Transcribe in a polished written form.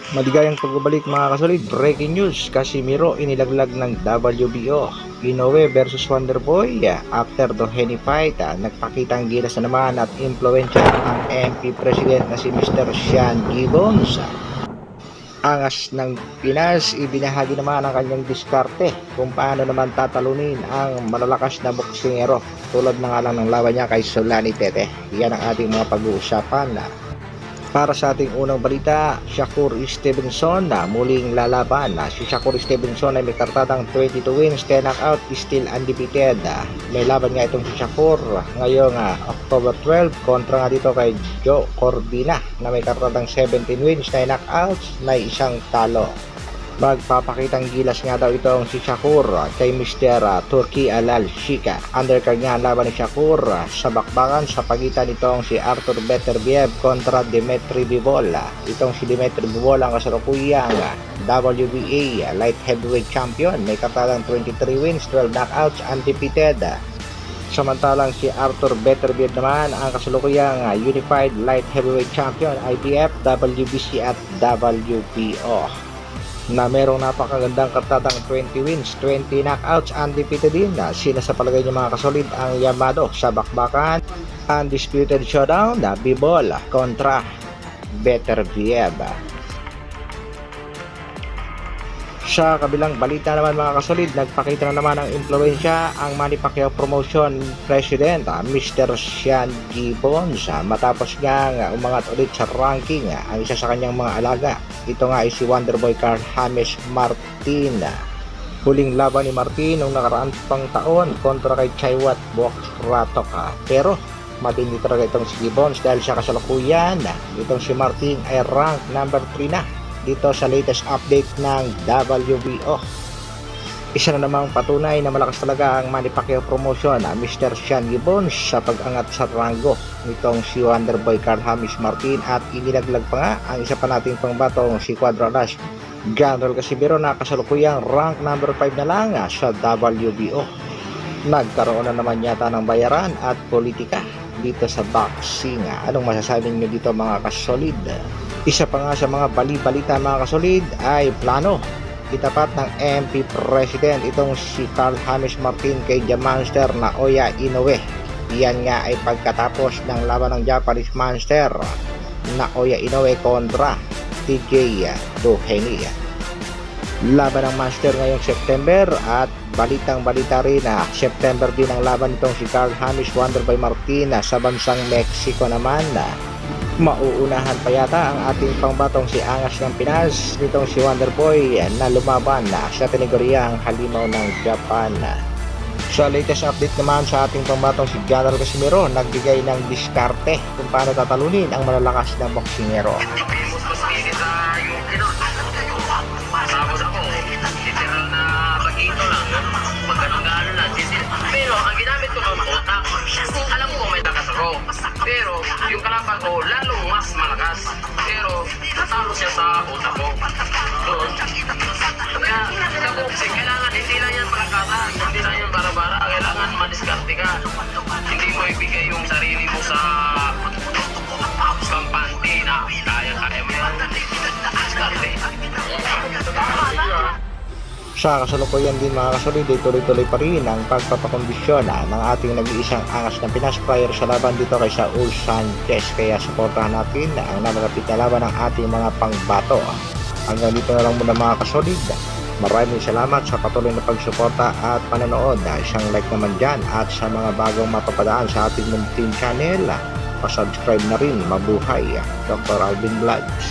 Maligayang pagbabalik mga kasolid, breaking news, Casimiro inilaglag ng WBO. Inoue versus Wonderboy, after the Henny fight, nagpakitang gilas na naman at impluensya ang MP President na si Mr. Sean Gibbons. Angas ng Pinas, ibinahagi naman ang kanyang diskarte kung paano naman tatalunin ang malalakas na boksingero tulad na nga lang ng laban niya kay Solani Tete. Yan ang ating mga pag-uusapan. Para sa ating unang balita, Shakur Stevenson na muling lalaban. Si Shakur Stevenson ay may kartadang 22 wins, 10 knockout, still undefeated. May laban nga itong si Shakur ngayong October 12 kontra nga dito kay Joe Corbina na may kartadang 17 wins, 9 knockouts, may isang talo. Magpapakitang gilas nga daw itong si Shakur kay Mr. Turki Alal Shika. Undercard nga ang laban ni Shakur sa bakbakan sa pagitan nitong si Arthur Beterbiev kontra Dmitry Bivol. Itong si Dmitry Bivol ang kasalukuyang WBA light heavyweight champion. May katadang 23 wins, 12 knockouts, undefeated. Samantalang si Arthur Beterbiev naman ang kasalukuyang unified light heavyweight champion IBF, WBC at WBO, na merong napakagandang kartadang 20 wins, 20 knockouts, undefeated din. Sina sa palagay niyo mga kasolid ang Yamado sa bakbakan? Undisputed showdown na Bivol kontra Beterbiev. Sa kabilang balita naman mga kasolid, nagpakita na naman ang impluensya ang Manny Pacquiao Promotion President Mr. Sean Gibbons matapos nga umangat ulit sa ranking ang isa sa kanyang mga alaga. Ito nga ay si Wonderboy Carl James Martin. Huling laban ni Martin noong nakaraan pang taon kontra kay Chaiwat Bokratok. Pero matindi talaga itong si Gibbons dahil sa kasalukuyan itong si Martin ay rank number 3 na dito sa latest update ng WBO. Isa na namang patunay na malakas talaga ang Manny Pacquiao Promotion Mr. Sean Gibbons sa pag-angat sa rango nitong si Wonderboy Carl James Martin, at inilaglag pa nga ang isa pa nating pangbatong si Quadradas General Casimiro na kasalukuyang rank number 5 na lang sa WBO. Nagkaroon na naman yata ng bayaran at politika dito sa boxing. Anong masasabi niyo dito mga kasolid? Isa pa nga sa mga bali-balita mga kasolid ay plano itapat ng MP President itong si Carl James Martin kay The Monster Naoya Inoue. Iyan nga ay pagkatapos ng laban ng Japanese Monster Naoya Inoue kontra TJ Doheny. Laban ng Monster ngayong September, at balitang balita rin na September din ang laban nitong si Carl James Wonderboy Martin sa bansang Mexico naman. Mauunahan pa yata ang ating pangbatong si Angas ng Pinas nitong si Wonderboy na lumaban sa kategoryang halimaw ng Japan. Sa latest update naman sa ating pangbatong si General Casimiro, nagbigay ng diskarte kung paano tatalunin ang malalakas na boksingero. Pero ang ginamit ko noon utak. Alam ko may takas ako. Pero yung kalaban ko lalong mas malakas. Pero natalo siya sa utak ko. Doon. Kaya sa boxing, kailangan hindi lang yan palakasan, hindi lang yan bara-bara. Kailangan madiskarte ka. Hindi mo ibigay yung sarili mo sa kampante na kaya mo yan. Diskarte. Sa kasalukuyan din mga kasolid, tuloy-tuloy pa rin ang pagpapakondisyon ng ating nag-iisang Angas ng Pinas prior sa laban dito kay Saul Sanchez. Kaya suportahan natin ang nalalapit na laban ng ating mga pangbato. Hanggang dito na lang muna mga kasolid. Maraming salamat sa patuloy na pagsuporta at panonood. Isang like naman dyan, at sa mga bagong mapapadaan sa ating munting channel, pasubscribe na rin. Mabuhay Dr. Alvin Vlogs.